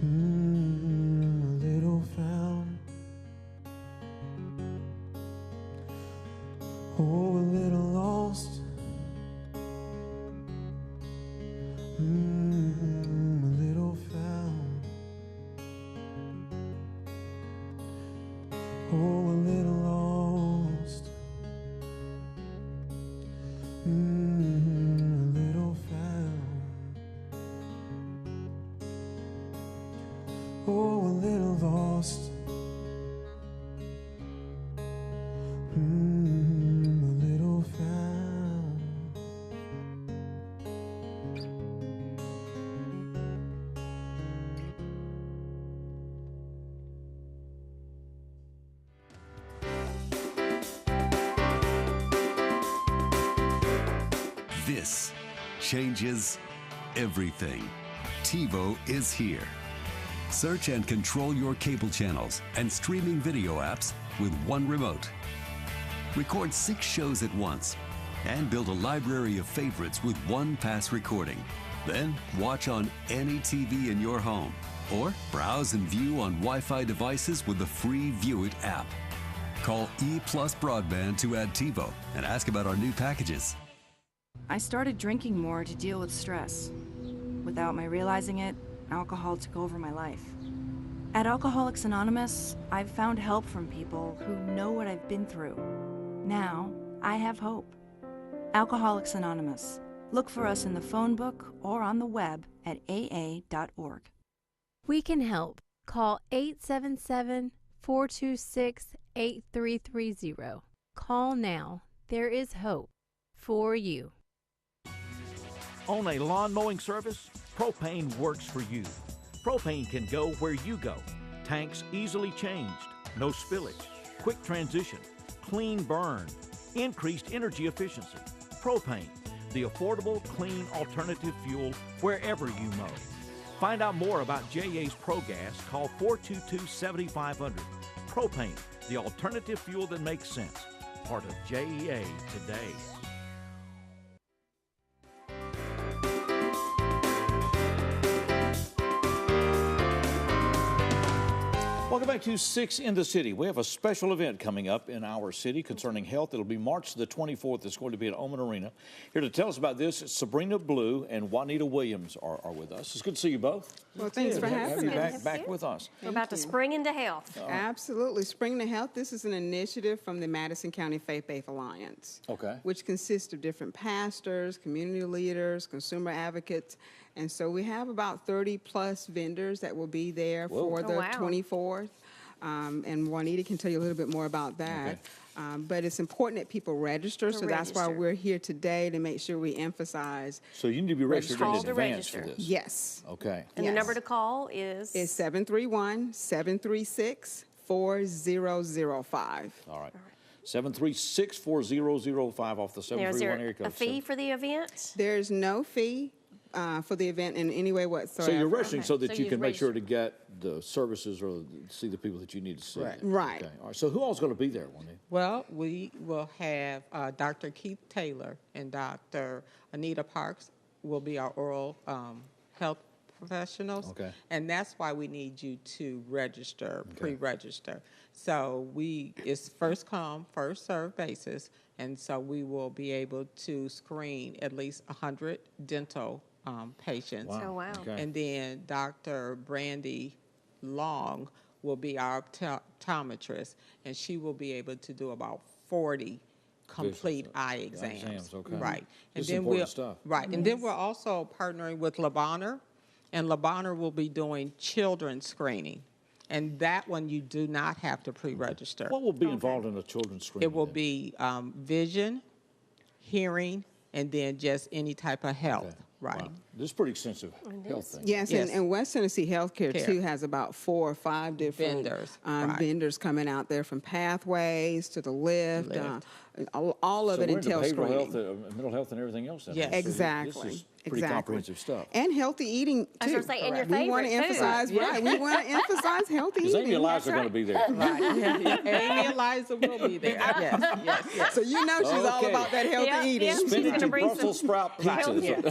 a little found. Oh, a little lost, a little found. Oh, a little lost, a little found. Oh, a little lost, a little found. This changes everything. TiVo is here. Search and control your cable channels and streaming video apps with one remote. Record 6 shows at once and build a library of favorites with one pass recording. Then watch on any TV in your home or browse and view on Wi-Fi devices with the free View It app. Call E+ Broadband to add TiVo and ask about our new packages. I started drinking more to deal with stress. Without my realizing it, alcohol took over my life. At Alcoholics Anonymous, I've found help from people who know what I've been through. Now, I have hope. Alcoholics Anonymous. Look for us in the phone book or on the web at aa.org. We can help. Call 877-426-8330. Call now. There is hope for you. Own a lawn mowing service? Propane works for you. Propane can go where you go. Tanks easily changed, no spillage, quick transition, clean burn, increased energy efficiency. Propane, the affordable, clean alternative fuel wherever you mow. Find out more about JA's ProGas. Call 422-7500. Propane, the alternative fuel that makes sense. Part of JEA today. Welcome back to 6 in the City. We have a special event coming up in our city concerning health. It'll be March the 24th. It's going to be at Oman Arena. Here to tell us about this, Sabrina Blue and Juanita Williams are with us. It's good to see you both. Well, thanks for having us. Back with us. We're about to spring into health. Absolutely. Spring into Health. This is an initiative from the Madison County Faith-Based Alliance, which consists of different pastors, community leaders, consumer advocates. And so we have about 30-plus vendors that will be there for the 24th. And Juanita can tell you a little bit more about that. But it's important that people register, so that's why we're here today, to make sure we emphasize. So you need to be registered in advance for this? Yes. Okay. And the number to call is? It's 731-736-4005. All right. 736-4005 off the 731 area code. A fee for the event? There's no fee for the event in any way whatsoever. So you're registering so that you can make sure to get the services or see the people that you need to see. Right. Okay. All right. So who all's going to be there, Juanita? Well, we will have Dr. Keith Taylor and Dr. Anita Parks will be our oral health professionals. Okay. And that's why we need you to register, pre-register. So it's first come, first served basis. And so we will be able to screen at least 100 dental patients. Wow. Oh, wow. Okay. And then Dr. Brandy Long will be our optometrist, and she will be able to do about 40 complete eye exams. Okay. Right. This is important stuff. Right. And then we're also partnering with Le Bonheur, and Le Bonheur will be doing children's screening. And that one you do not have to pre-register. What will be involved in a children's screening? It will be vision, hearing, and then just any type of health. Right. Wow. This is pretty extensive health thing. Yes, and West Tennessee Healthcare, too, has about 4 or 5 different vendors coming out there, from Pathways to the Lift. All of it entails behavioral screening. health, mental health, and everything else. Yes. Exactly. This is pretty comprehensive stuff. And healthy eating, too. I was going to say, and your We want to favorite food. emphasize, right, we want to emphasize healthy Because eating. Amy and Liza are going to be there. Right. Amy and Liza will be there. Yes. So you know she's all about that healthy eating. Spinach and Brussels sprout pizza. Healthy food.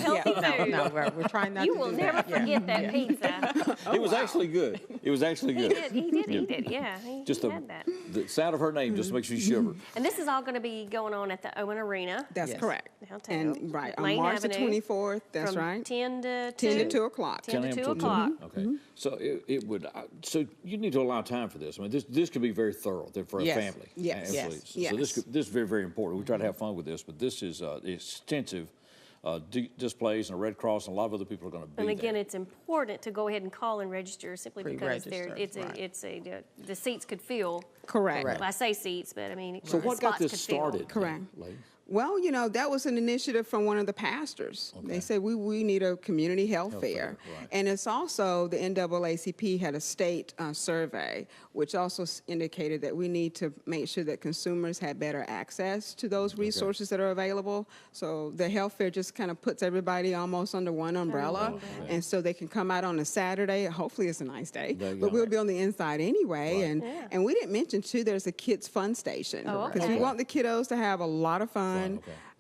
No, we're trying not You to will do never that. forget that pizza. It was actually good. It was actually good. He did, yeah. He Just had that. the sound of her name just makes you shiver. And this is all going to be going on at the Owen Arena. That's correct. Downtown. And on Lane March the Avenue, 24th, that's from right. 10 to 2 o'clock. 10 to 2 till o'clock. Okay. So it would. So you need to allow time for this. I mean, this could be very thorough for a family. Yes. Absolutely. So this is very, very important. We try to have fun with this, but this is extensive displays, and the Red Cross and a lot of other people are going to be And again, there. it's important to go ahead and call and register simply because the seats could fill. Correct. Well, I say seats, but I mean, So the what got spots this could fill. started? Correct. Ladies? Well, that was an initiative from one of the pastors. They said we need a community health fair. Right. And it's also, the NAACP had a state survey, which also indicated that we need to make sure that consumers had better access to those resources that are available. So the health fair just kind of puts everybody almost under one umbrella. And so they can come out on a Saturday. Hopefully it's a nice day. But we'll be on the inside anyway. And we didn't mention, too, there's a kids fun station. Because we want the kiddos to have a lot of fun.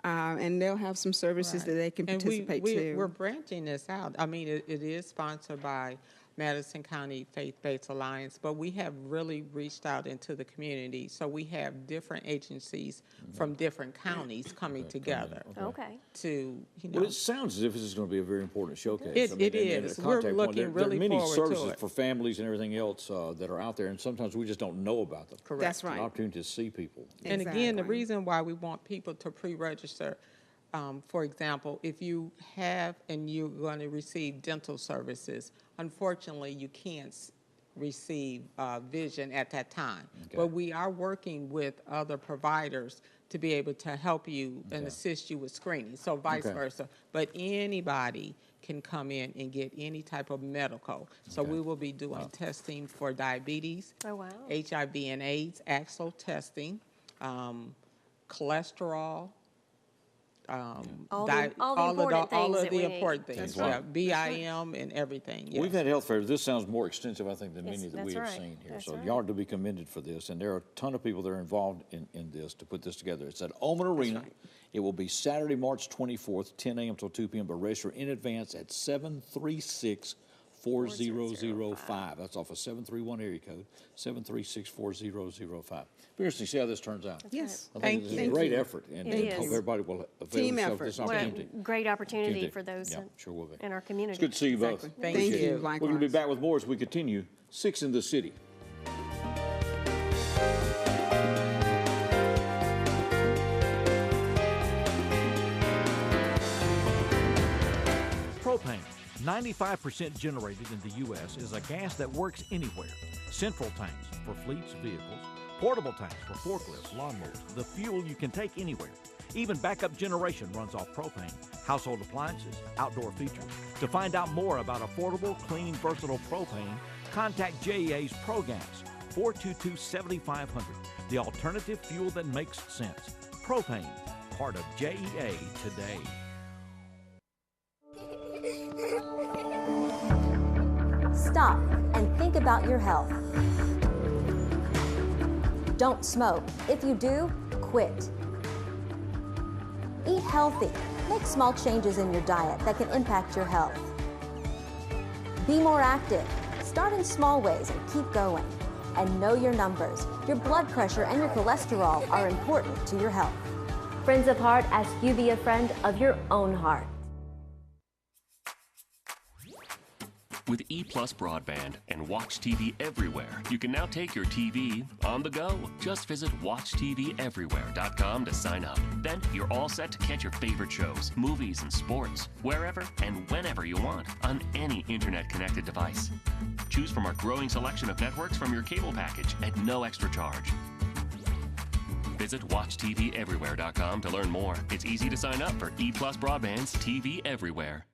And they'll have some services that they can participate too. We're branching this out. I mean, it is sponsored by Madison County Faith-Based Alliance, but we have really reached out into the community. So we have different agencies from different counties coming together. To, Well, it sounds as if this is going to be a very important showcase. It is. We're looking really there are many forward services to it. for families and everything else that are out there, and sometimes we just don't know about them. Correct. That's It's right. an opportunity to see people. And again, the reason why we want people to pre-register, for example, if you have and you're going to receive dental services, unfortunately, you can't receive vision at that time. But we are working with other providers to be able to help you and assist you with screening, so vice versa. But anybody can come in and get any type of medical. So we will be doing testing for diabetes, HIV and AIDS, axle testing, cholesterol, all the important things. Yeah, BIM and everything. Yes. We've had health fairs. This sounds more extensive, I think, than many that we have right. seen here. That's So right. y'all are to be commended for this, and there are a ton of people that are involved in this to put this together. It's at Omen Arena. It will be Saturday, March 24th, 10 a.m. till 2 p.m., but register in advance at 736-4005. That's off a 731 area code, 736-4005. Be interesting to see how this turns out. Yes. I think it's a great effort, and It I hope is. everybody will avail Team themselves of effort. this opportunity. Great opportunity for those Yeah, sure will be. in our community. It's good to see you both. Thank Appreciate you. it. We're going to be back with more as we continue. 6 in the City. Propane, 95% generated in the U.S., is a gas that works anywhere. Central tanks for fleets, vehicles, portable tanks for forklifts, lawnmowers, the fuel you can take anywhere. Even backup generation runs off propane, household appliances, outdoor features. To find out more about affordable, clean, versatile propane, contact JEA's ProGas, 422-7500, the alternative fuel that makes sense. Propane, part of JEA today. Stop and think about your health. Don't smoke. If you do, quit. Eat healthy. Make small changes in your diet that can impact your health. Be more active. Start in small ways and keep going. And know your numbers. Your blood pressure and your cholesterol are important to your health. Friends of Heart ask you to be a friend of your own heart. With E+ broadband and Watch TV Everywhere, you can now take your TV on the go. Just visit WatchTVEverywhere.com to sign up. Then you're all set to catch your favorite shows, movies, and sports wherever and whenever you want on any internet-connected device. Choose from our growing selection of networks from your cable package at no extra charge. Visit WatchTVEverywhere.com to learn more. It's easy to sign up for E+ broadband's TV Everywhere.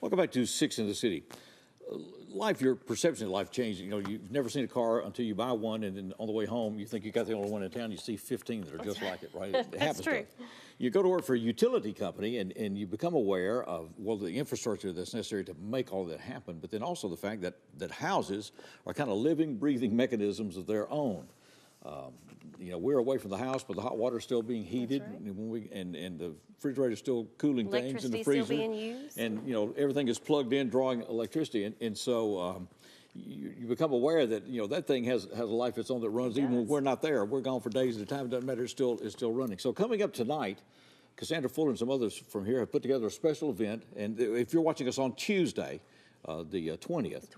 Welcome back to 6 in the City. Life, your perception of life changed. You know, you've never seen a car until you buy one, and then on the way home, you think you got the only one in town. You see 15 that are just like it, right? It happens. True. You go to work for a utility company, and you become aware of, well, the infrastructure that's necessary to make all that happen, but then also the fact that houses are kind of living, breathing mechanisms of their own. You know, we're away from the house, but the hot water's still being heated, right. and the refrigerator's still cooling things in the freezer. Still being used. And, you know, everything is plugged in, drawing electricity. And so you become aware that, you know, that thing has a life of its own that runs even when we're not there. We're gone for days at a time. It doesn't matter. It's still running. So coming up tonight, Cassandra Fuller and some others from here have put together a special event. And if you're watching us on Tuesday, the 20th.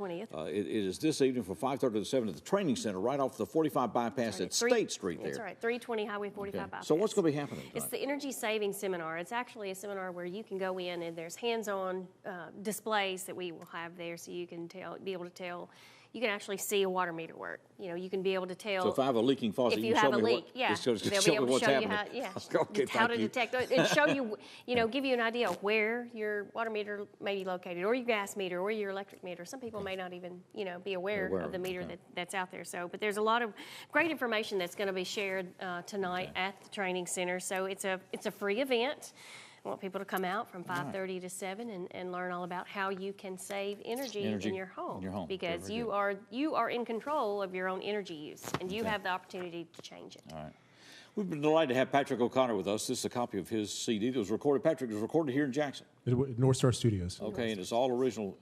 It is this evening from 5:30 to 7 at the Training Center right off the 45 bypass at State Street there. That's right, 320 Highway 45 bypass. So what's going to be happening tonight? It's the Energy Saving Seminar. It's actually a seminar where you can go in and there's hands-on displays that we will have there so you can be able to tell. You can actually see a water meter work. You know, you can be able to tell. So if I have a leaking faucet, if you have a leak, they'll be able to show you how to detect and show you, you know, give you an idea of where your water meter may be located, or your gas meter, or your electric meter. Some people may not even, you know, be aware of the meter that's out there. So, but there's a lot of great information that's going to be shared tonight at the training center. So it's a free event. I want people to come out from 5:30 to 7 and learn all about how you can save energy in your home. Because you are in control of your own energy use, and you have the opportunity to change it. All right. We've been delighted to have Patrick O'Connor with us. This is a copy of his CD that was recorded. Patrick, it was recorded here in Jackson. North Star Studios. Okay, and it's all original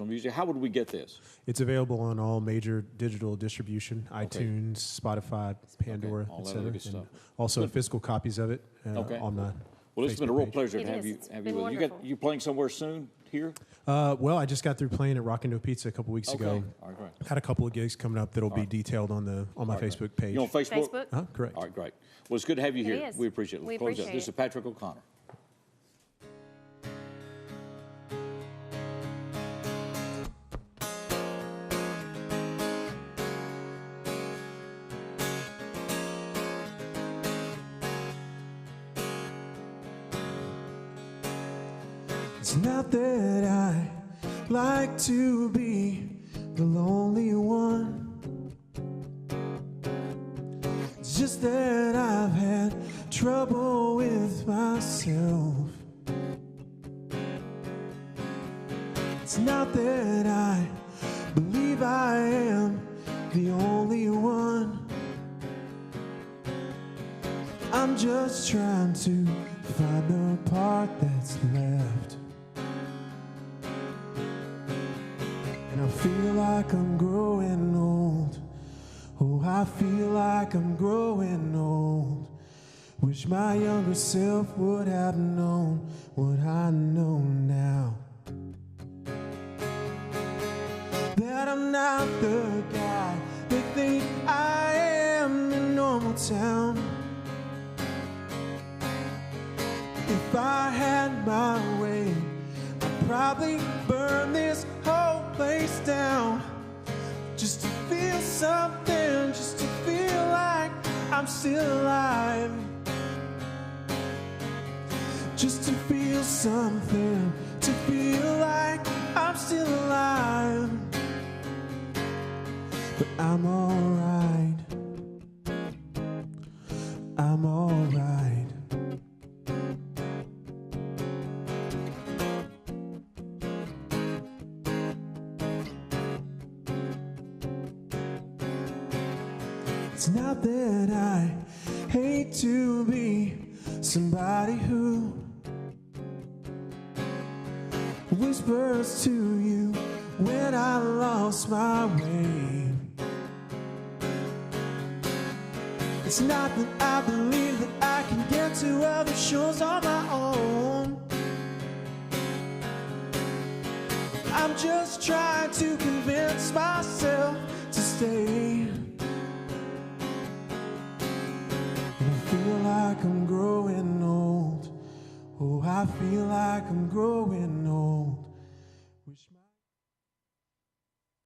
music. How would we get this? It's available on all major digital distribution, iTunes, Spotify, Pandora, etc. And also physical copies of it on the Well, it's been a real page. pleasure to have you with. You playing somewhere soon here? Well, I just got through playing at Rockin' No Pizza a couple weeks ago. All right, great. Had a couple of gigs coming up that'll be detailed on my Facebook page. You on Facebook? Correct. All right, great. Well, it's good to have you here. It is. We appreciate it. We Close appreciate up. This is Patrick O'Connor. It's not that I like to be the lonely one. It's just that I've had trouble with myself. It's not that I believe I am the only one. I'm just trying to find the part that's left. And I feel like I'm growing old. Oh, I feel like I'm growing old. Wish my younger self would have known what I know now. That I'm not the guy they think I am in normal town. If I had my way, I'd probably burn this whole place down just to feel something, just to feel like I'm still alive. Just to feel something, to feel like I'm still alive. But I'm alright. I'm alright. It's not that I hate to be somebody who whispers to you when I lost my way. It's not that I believe that I can get to other shores on my own. I'm just trying to convince myself to stay. And I feel like I'm growing old. Oh, I feel like I'm growing old.